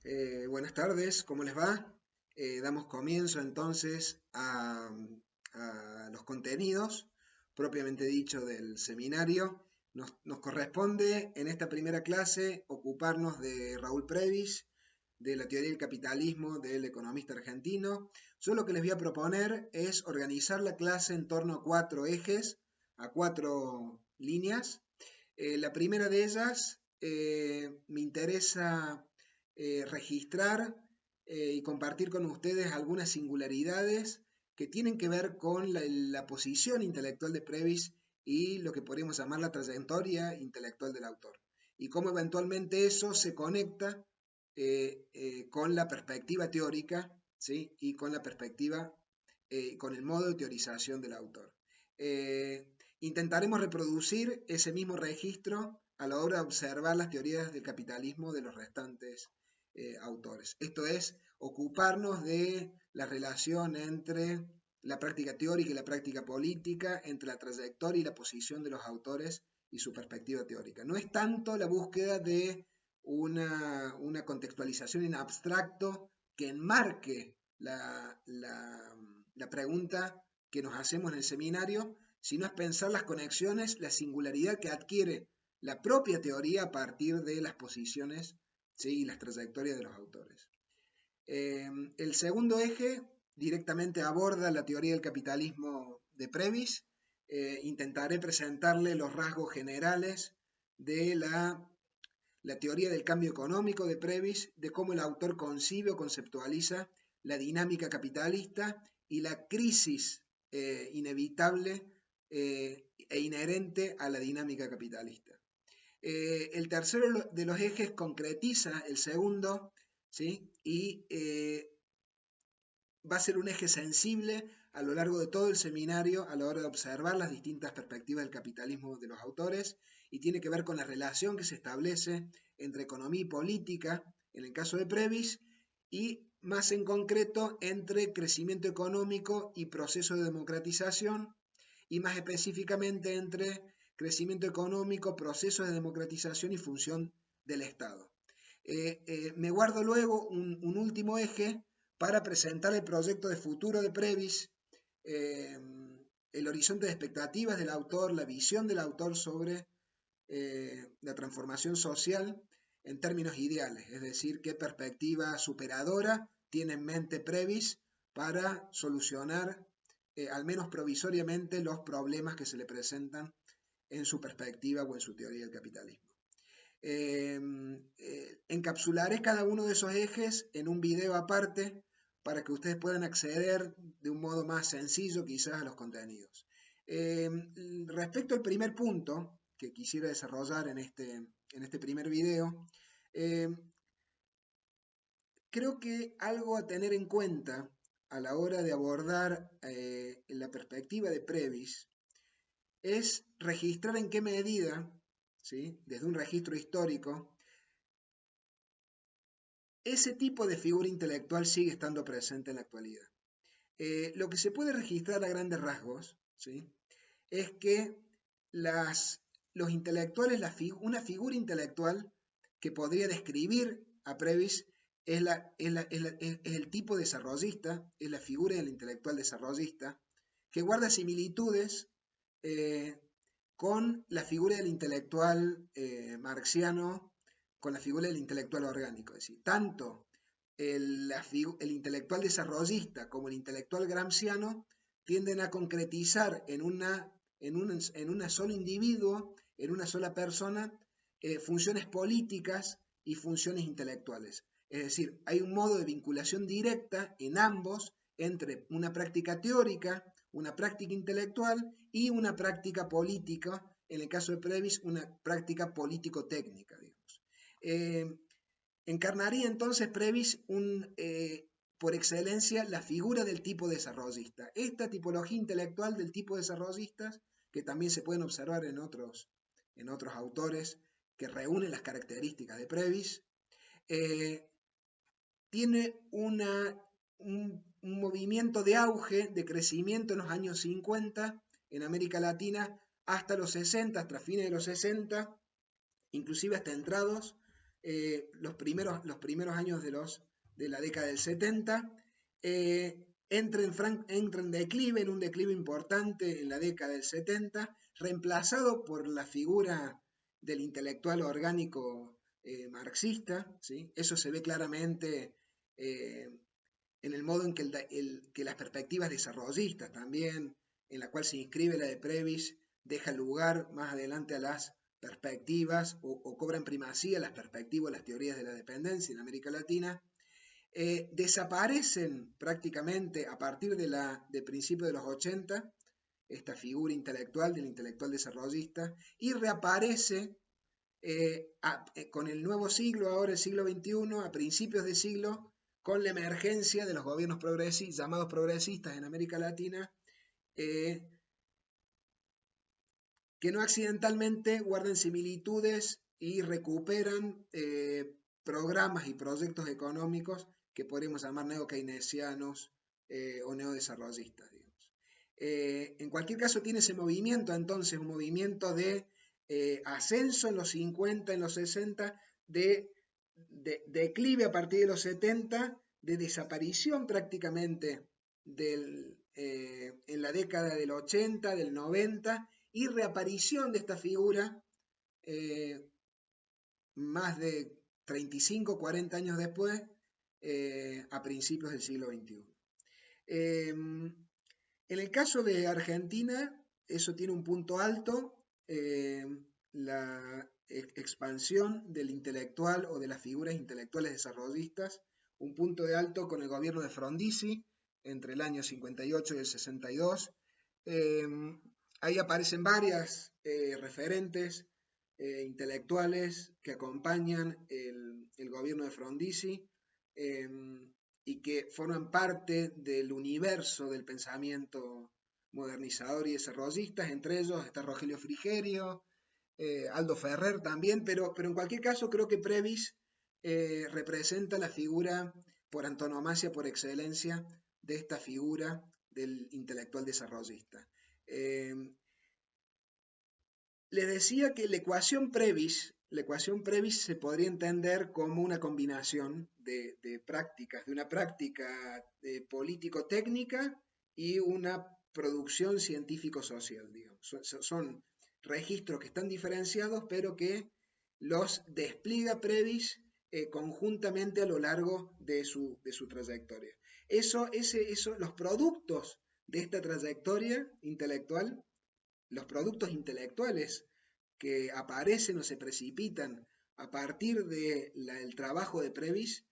Buenas tardes, ¿cómo les va? Damos comienzo entonces a los contenidos propiamente dicho del seminario. Nos corresponde en esta primera clase ocuparnos de Raúl Previs, de la teoría del capitalismo del economista argentino. Yo lo que les voy a proponer es organizar la clase en torno a cuatro ejes, a cuatro líneas. La primera de ellas me interesa registrar y compartir con ustedes algunas singularidades que tienen que ver con la posición intelectual de Previs y lo que podríamos llamar la trayectoria intelectual del autor. Y cómo eventualmente eso se conecta con la perspectiva teórica, ¿sí? Y con la perspectiva, con el modo de teorización del autor. Intentaremos reproducir ese mismo registro a la hora de observar las teorías del capitalismo de los restantes autores. Esto es, ocuparnos de la relación entre la práctica teórica y la práctica política, entre la trayectoria y la posición de los autores y su perspectiva teórica. No es tanto la búsqueda de una contextualización en abstracto que enmarque la pregunta que nos hacemos en el seminario, sino es pensar las conexiones, la singularidad que adquiere la propia teoría a partir de las posiciones, ¿sí? Y las trayectorias de los autores. El segundo eje directamente aborda la teoría del capitalismo de Previs. Intentaré presentarle los rasgos generales de la teoría del cambio económico de Previs, de cómo el autor concibe o conceptualiza la dinámica capitalista y la crisis inevitable e inherente a la dinámica capitalista. El tercero de los ejes concretiza el segundo, ¿sí? Y va a ser un eje sensible a lo largo de todo el seminario a la hora de observar las distintas perspectivas del capitalismo de los autores y tiene que ver con la relación que se establece entre economía y política, en el caso de Previs, y más en concreto entre crecimiento económico y proceso de democratización, y más específicamente entre crecimiento económico, proceso de democratización y función del Estado. Me guardo luego un último eje para presentar el proyecto de futuro de Previs, eh, el horizonte de expectativas del autor, la visión del autor sobre la transformación social en términos ideales, es decir, qué perspectiva superadora tiene en mente Previs para solucionar, al menos provisoriamente, los problemas que se le presentan en su perspectiva o en su teoría del capitalismo. Encapsularé cada uno de esos ejes en un video aparte para que ustedes puedan acceder de un modo más sencillo quizás a los contenidos. Respecto al primer punto que quisiera desarrollar en este primer video, creo que algo a tener en cuenta a la hora de abordar la perspectiva de Previs es registrar en qué medida, ¿sí? Desde un registro histórico, ese tipo de figura intelectual sigue estando presente en la actualidad. Lo que se puede registrar a grandes rasgos, ¿sí? Es que los intelectuales, una figura intelectual que podría describir a Previs es el tipo desarrollista, es la figura del intelectual desarrollista, que guarda similitudes eh, con la figura del intelectual marxiano, con la figura del intelectual orgánico. Es decir, tanto el intelectual desarrollista como el intelectual gramsciano tienden a concretizar en una solo individuo, en una sola persona, funciones políticas y funciones intelectuales. Es decir, hay un modo de vinculación directa en ambos entre una práctica teórica, una práctica intelectual y una práctica política, en el caso de Previs, una práctica político-técnica, digamos. Encarnaría entonces Previs por excelencia la figura del tipo desarrollista. Esta tipología intelectual del tipo desarrollista, que también se pueden observar en otros autores que reúnen las características de Previs, tiene un movimiento de auge, de crecimiento en los años 50 en América Latina hasta los 60, hasta fines de los 60, inclusive hasta entrados los primeros años de la década del 70, entra en declive, en un declive importante en la década del 70, reemplazado por la figura del intelectual orgánico marxista, ¿sí? Eso se ve claramente en el modo en que las perspectivas desarrollistas también, en la cual se inscribe la de Previs, deja lugar más adelante a las perspectivas o cobran primacía las perspectivas, las teorías de la dependencia en América Latina, desaparecen prácticamente a partir de principios de los 80, esta figura intelectual del intelectual desarrollista, y reaparece con el nuevo siglo, ahora el siglo XXI, a principios de siglo, con la emergencia de los gobiernos llamados progresistas en América Latina, que no accidentalmente guardan similitudes y recuperan programas y proyectos económicos que podríamos llamar neo-keynesianos o neodesarrollistas, digamos. En cualquier caso tiene ese movimiento entonces, un movimiento de ascenso en los 50, en los 60, de declive a partir de los 70, de desaparición prácticamente en la década del 80, del 90, y reaparición de esta figura más de 35, 40 años después, a principios del siglo XXI. En el caso de Argentina, eso tiene un punto alto, la expansión del intelectual o de las figuras intelectuales desarrollistas, un punto de alto con el gobierno de Frondizi entre el año 58 y el 62. Ahí aparecen varias referentes intelectuales que acompañan el gobierno de Frondizi y que forman parte del universo del pensamiento modernizador y desarrollista. Entre ellos está Rogelio Frigerio, Aldo Ferrer también, pero en cualquier caso creo que Previs representa la figura por antonomasia, por excelencia, de esta figura del intelectual desarrollista. Les decía que la ecuación Previs se podría entender como una combinación de prácticas, de una práctica político-técnica y una producción científico-social, digamos. Son registros que están diferenciados, pero que los despliega Previs conjuntamente a lo largo de su trayectoria. Los productos de esta trayectoria intelectual, los productos intelectuales que aparecen o se precipitan a partir del trabajo de Previs,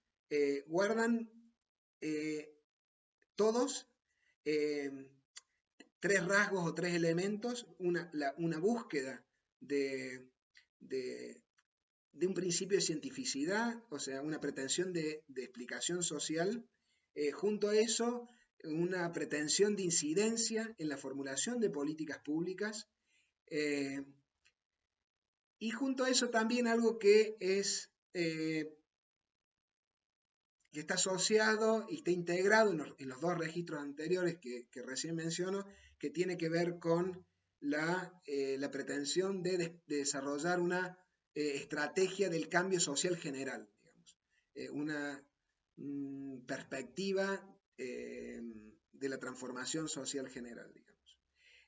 guardan todos tres rasgos o tres elementos, una búsqueda de un principio de cientificidad, o sea, una pretensión de explicación social, junto a eso, una pretensión de incidencia en la formulación de políticas públicas, y junto a eso también algo que está asociado y está integrado en los dos registros anteriores que recién menciono, que tiene que ver con la pretensión de desarrollar una estrategia del cambio social general, digamos, una perspectiva de la transformación social general, digamos.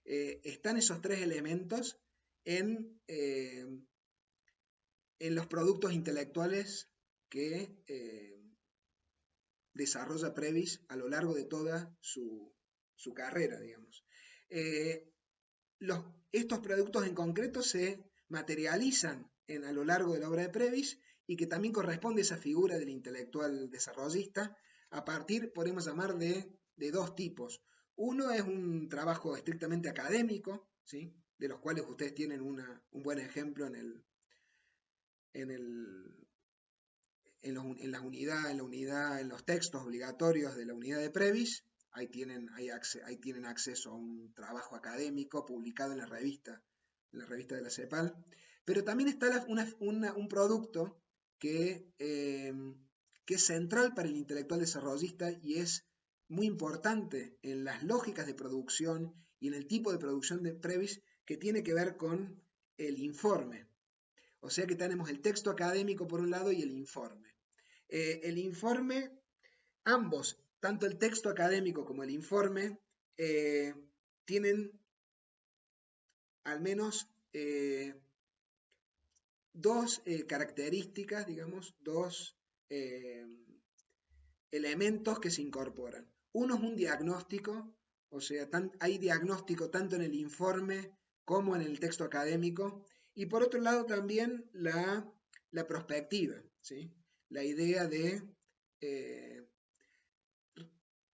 Están esos tres elementos en los productos intelectuales que desarrolla Previs a lo largo de toda su carrera, digamos. Estos productos en concreto se materializan a lo largo de la obra de Previs y que también corresponde a esa figura del intelectual desarrollista a partir, podemos llamar, de dos tipos. Uno es un trabajo estrictamente académico, ¿sí?, de los cuales ustedes tienen un buen ejemplo en los textos obligatorios de la unidad de Previs. Ahí tienen acceso a un trabajo académico publicado en la revista de la CEPAL. Pero también está un producto que es central para el intelectual desarrollista y es muy importante en las lógicas de producción y en el tipo de producción de Previs, que tiene que ver con el informe. O sea que tenemos el texto académico por un lado y el informe. El informe, ambos, tanto el texto académico como el informe, tienen al menos dos características, digamos, dos elementos que se incorporan. Uno es un diagnóstico, o sea, hay diagnóstico tanto en el informe como en el texto académico, y por otro lado también la perspectiva, ¿sí? La idea de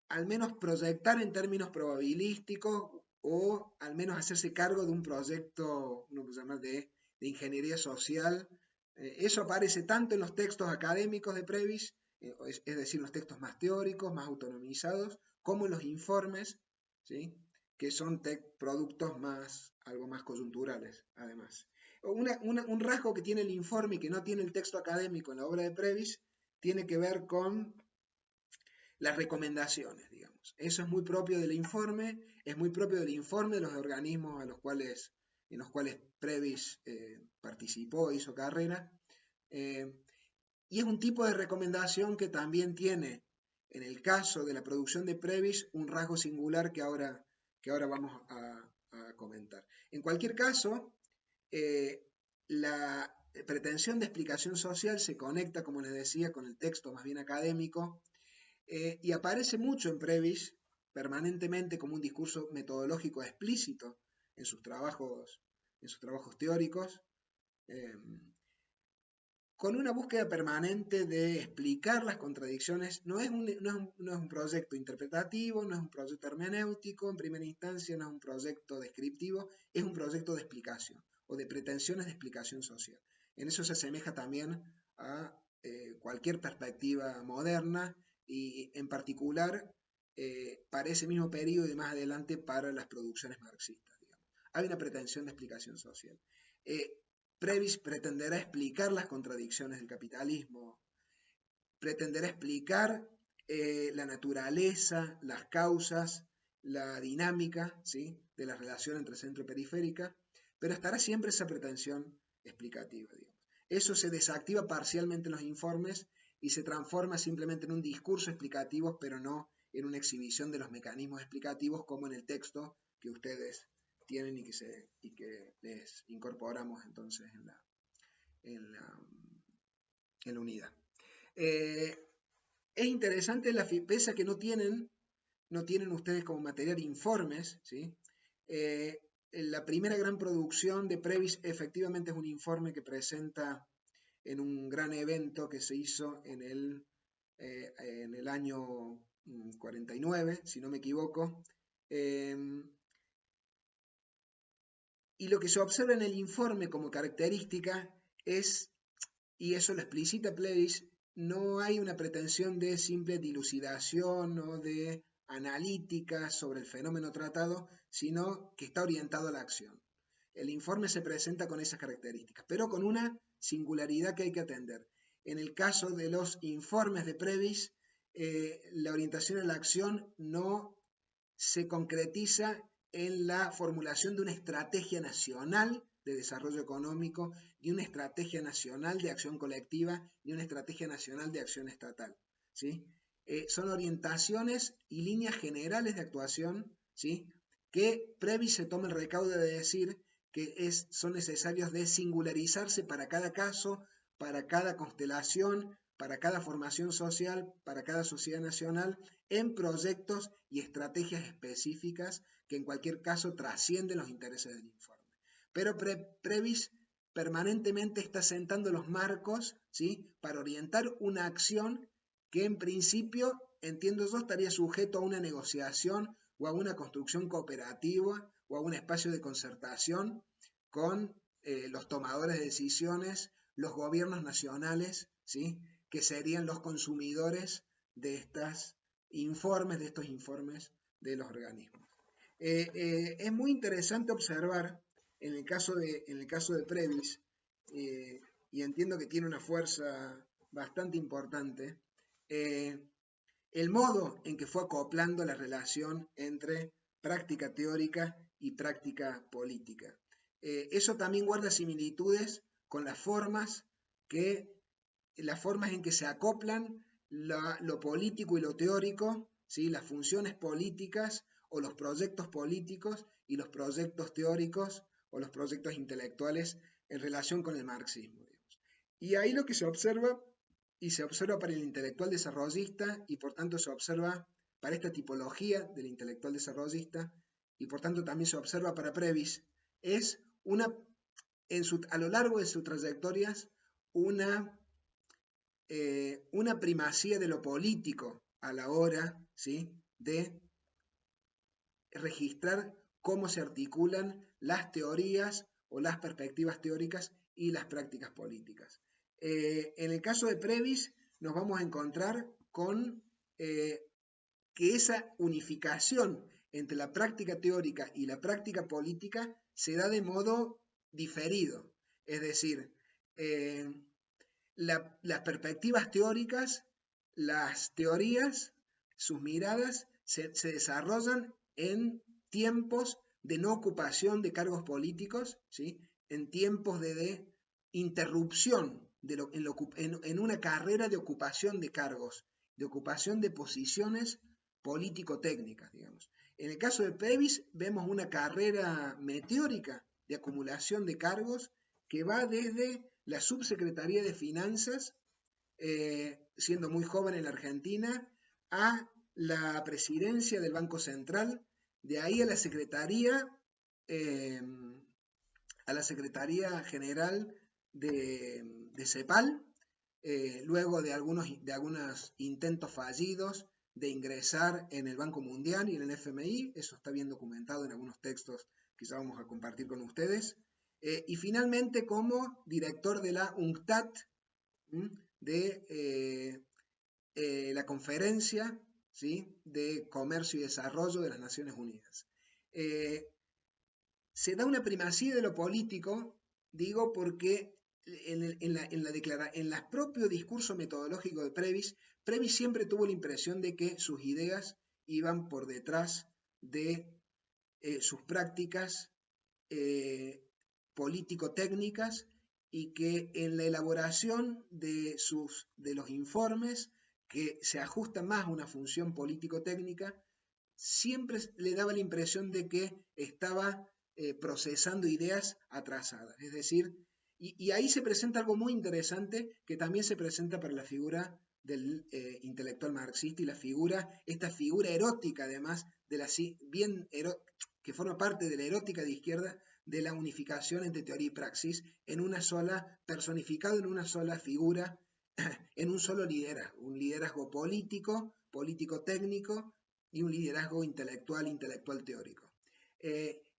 al menos proyectar en términos probabilísticos o al menos hacerse cargo de un proyecto, uno puede llamar de ingeniería social. Eso aparece tanto en los textos académicos de Previs, es decir, los textos más teóricos, más autonomizados, como en los informes, ¿sí? Que son productos algo más coyunturales, además. Un rasgo que tiene el informe y que no tiene el texto académico en la obra de Previs tiene que ver con las recomendaciones, digamos. Eso es muy propio del informe, es muy propio del informe de los organismos en los cuales Previs participó, hizo carrera, y es un tipo de recomendación que también tiene, en el caso de la producción de Previs, un rasgo singular que ahora vamos a comentar. En cualquier caso, la pretensión de explicación social se conecta, como les decía, con el texto más bien académico, y aparece mucho en Previs, permanentemente como un discurso metodológico explícito en sus trabajos teóricos, con una búsqueda permanente de explicar las contradicciones. No es un proyecto interpretativo, no es un proyecto hermenéutico, en primera instancia no es un proyecto descriptivo, es un proyecto de explicación o de pretensiones de explicación social. En eso se asemeja también a cualquier perspectiva moderna y en particular para ese mismo periodo y más adelante para las producciones marxistas, digamos. Hay una pretensión de explicación social. Previs pretenderá explicar las contradicciones del capitalismo, pretenderá explicar la naturaleza, las causas, la dinámica, ¿sí?, de la relación entre centro y periférica, pero estará siempre esa pretensión explicativa, digamos. Eso se desactiva parcialmente en los informes y se transforma simplemente en un discurso explicativo, pero no en una exhibición de los mecanismos explicativos como en el texto que ustedes tienen y que les incorporamos entonces en la unidad. Es interesante, pese a que no tienen ustedes como material informes, ¿sí? La primera gran producción de Previs efectivamente es un informe que presenta en un gran evento que se hizo en el año 49, si no me equivoco. Y lo que se observa en el informe como característica es, y eso lo explicita Previs, no hay una pretensión de simple dilucidación o de analítica sobre el fenómeno tratado, sino que está orientado a la acción. El informe se presenta con esas características, pero con una singularidad que hay que atender. En el caso de los informes de Previs, la orientación a la acción no se concretiza en la formulación de una estrategia nacional de desarrollo económico, ni una estrategia nacional de acción colectiva, ni una estrategia nacional de acción estatal, ¿sí? Son orientaciones y líneas generales de actuación, ¿sí?, que Previs se toma el recaudo de decir que son necesarios de singularizarse para cada caso, para cada constelación, para cada formación social, para cada sociedad nacional, en proyectos y estrategias específicas que en cualquier caso trascienden los intereses del informe. Pero Previs permanentemente está sentando los marcos, ¿sí?, para orientar una acción que en principio, entiendo yo, estaría sujeto a una negociación o a una construcción cooperativa o a un espacio de concertación con los tomadores de decisiones, los gobiernos nacionales, ¿sí?, que serían los consumidores de estos informes de los organismos. Es muy interesante observar en el caso de Previs, y entiendo que tiene una fuerza bastante importante, el modo en que fue acoplando la relación entre práctica teórica y práctica política. Eso también guarda similitudes con las formas en que se acoplan lo político y lo teórico, ¿sí? Las funciones políticas o los proyectos políticos y los proyectos teóricos o los proyectos intelectuales en relación con el marxismo, digamos. Y ahí lo que se observa, y se observa para el intelectual desarrollista, y por tanto se observa para esta tipología del intelectual desarrollista, y por tanto también se observa para Previs, es a lo largo de sus trayectorias una primacía de lo político a la hora, ¿sí?, de registrar cómo se articulan las teorías o las perspectivas teóricas y las prácticas políticas. En el caso de Previs nos vamos a encontrar con que esa unificación entre la práctica teórica y la práctica política se da de modo diferido. Es decir, las perspectivas teóricas, las teorías, sus miradas se desarrollan en tiempos de no ocupación de cargos políticos, ¿sí?, en tiempos de interrupción en una carrera de ocupación de cargos, de ocupación de posiciones político-técnicas, digamos. En el caso de Previs vemos una carrera meteórica de acumulación de cargos que va desde la Subsecretaría de Finanzas, siendo muy joven en la Argentina, a la presidencia del Banco Central, de ahí a la Secretaría General de CEPAL, luego de algunos intentos fallidos de ingresar en el Banco Mundial y en el FMI, eso está bien documentado en algunos textos que ya vamos a compartir con ustedes, y finalmente como director de la UNCTAD, de la Conferencia, ¿sí?, de Comercio y Desarrollo de las Naciones Unidas. Se da una primacía de lo político, digo, porque en el propio discurso metodológico de Previs siempre tuvo la impresión de que sus ideas iban por detrás de sus prácticas político-técnicas, y que en la elaboración de los informes que se ajustan más a una función político-técnica, siempre le daba la impresión de que estaba procesando ideas atrasadas. Es decir, y ahí se presenta algo muy interesante que también se presenta para la figura del intelectual marxista, y esta figura erótica, además, que forma parte de la erótica de izquierda, de la unificación entre teoría y praxis, personificado en una sola figura, en un solo liderazgo, un liderazgo político, político-técnico, y un liderazgo intelectual-teórico.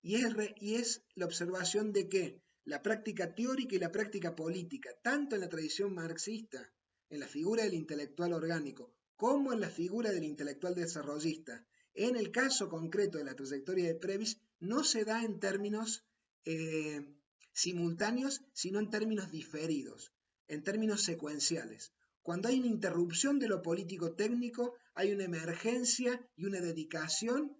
Y es la observación de que la práctica teórica y la práctica política, tanto en la tradición marxista, en la figura del intelectual orgánico, como en la figura del intelectual desarrollista, en el caso concreto de la trayectoria de Previs, no se da en términos simultáneos, sino en términos diferidos, en términos secuenciales. Cuando hay una interrupción de lo político-técnico, hay una emergencia y una dedicación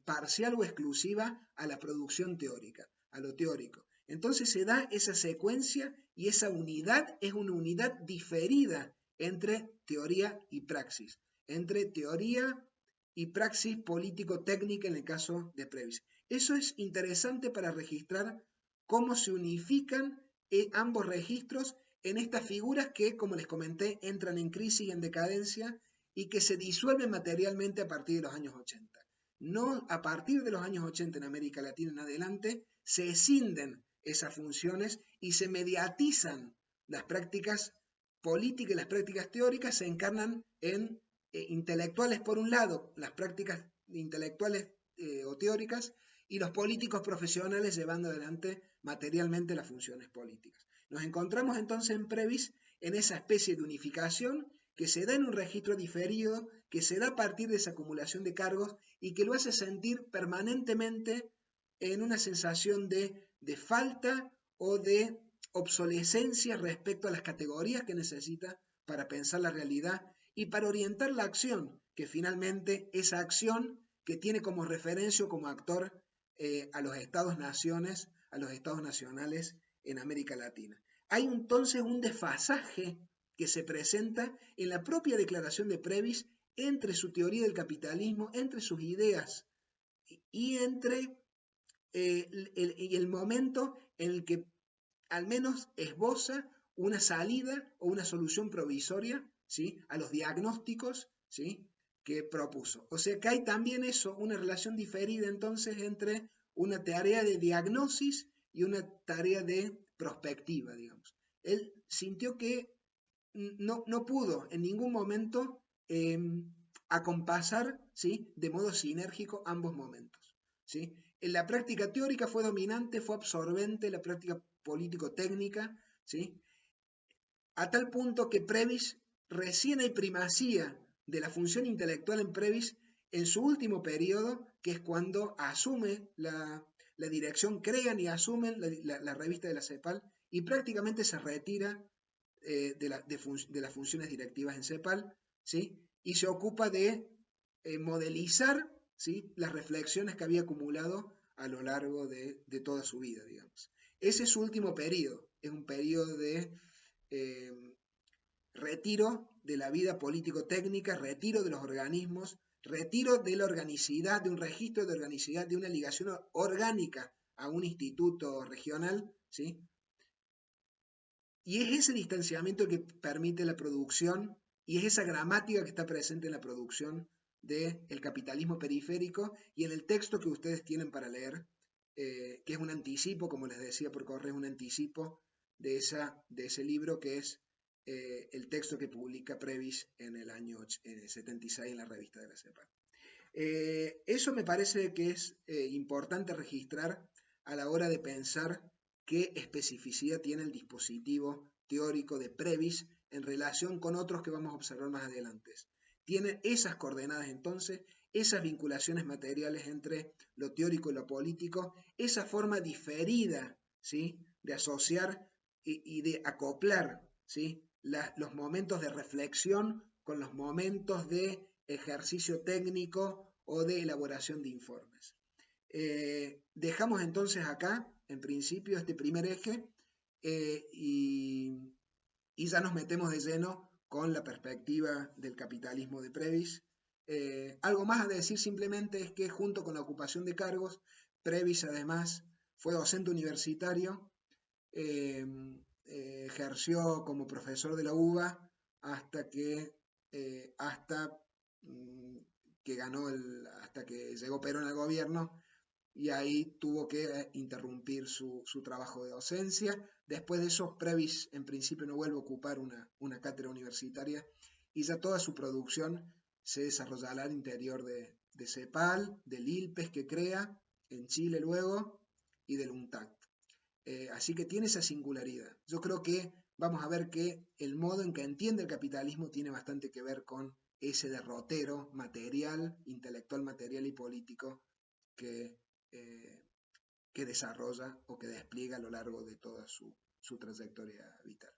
parcial o exclusiva a la producción teórica, a lo teórico. Entonces se da esa secuencia, y esa unidad es una unidad diferida entre teoría y praxis, entre teoría y praxis político-técnica en el caso de Previs. Eso es interesante para registrar cómo se unifican ambos registros en estas figuras que, como les comenté, entran en crisis y en decadencia, y que se disuelven materialmente a partir de los años 80. No, a partir de los años 80 en América Latina en adelante, se escinden esas funciones y se mediatizan las prácticas políticas, y las prácticas teóricas se encarnan en intelectuales por un lado, las prácticas intelectuales o teóricas, y los políticos profesionales llevando adelante materialmente las funciones políticas. Nos encontramos entonces en Previs en esa especie de unificación que se da en un registro diferido, que se da a partir de esa acumulación de cargos, y que lo hace sentir permanentemente en una sensación de falta o de obsolescencia respecto a las categorías que necesita para pensar la realidad y para orientar la acción, que finalmente esa acción que tiene como referencia o como actor a los estados nacionales en América Latina. Hay entonces un desfasaje que se presenta en la propia declaración de Previs entre su teoría del capitalismo, entre sus ideas y entre el momento en el que al menos esboza una salida o una solución provisoria, ¿sí?, a los diagnósticos, ¿sí?, que propuso. O sea que hay también eso, una relación diferida entonces entre una tarea de diagnosis y una tarea de prospectiva, digamos. Él sintió que no pudo en ningún momento acompasar, ¿sí?, de modo sinérgico ambos momentos, ¿sí? En la práctica teórica fue dominante, fue absorbente la práctica político-técnica, ¿sí?, a tal punto que Previs recién hay primacía de la función intelectual en Previs en su último periodo, que es cuando asume la dirección, crean y asumen la revista de la CEPAL y prácticamente se retira de las funciones directivas en CEPAL, ¿sí?, y se ocupa de modelizar, ¿sí?, las reflexiones que había acumulado a lo largo de toda su vida, digamos. Ese es su último periodo, es un periodo de retiro de la vida político-técnica, retiro de los organismos, retiro de la organicidad, de un registro de organicidad, de una ligación orgánica a un instituto regional, ¿sí? Y es ese distanciamiento que permite la producción y es esa gramática que está presente en la producción del capitalismo periférico y en el texto que ustedes tienen para leer, que es un anticipo, como les decía por correo, un anticipo de ese libro que es el texto que publica Previs en el año 76 en la revista de la CEPAL. Eso me parece que es importante registrar a la hora de pensar qué especificidad tiene el dispositivo teórico de Previs en relación con otros que vamos a observar más adelante. Tiene esas coordenadas entonces, esas vinculaciones materiales entre lo teórico y lo político, esa forma diferida, ¿sí?, de asociar y de acoplar, ¿sí?, los momentos de reflexión con los momentos de ejercicio técnico o de elaboración de informes. Dejamos entonces acá, en principio, este primer eje y ya nos metemos de lleno con la perspectiva del capitalismo de Previs. Algo más a decir simplemente es que junto con la ocupación de cargos, Previs además fue docente universitario, ejerció como profesor de la UBA hasta que hasta que llegó Perón al gobierno y ahí tuvo que interrumpir su trabajo de docencia. Después de eso, Previs en principio no vuelve a ocupar una cátedra universitaria y ya toda su producción se desarrollará al interior de CEPAL, del ILPES que crea en Chile luego y del UNTAC. Así que tiene esa singularidad. Yo creo que vamos a ver que el modo en que entiende el capitalismo tiene bastante que ver con ese derrotero material, intelectual, material y político que desarrolla o que despliega a lo largo de toda su trayectoria vital.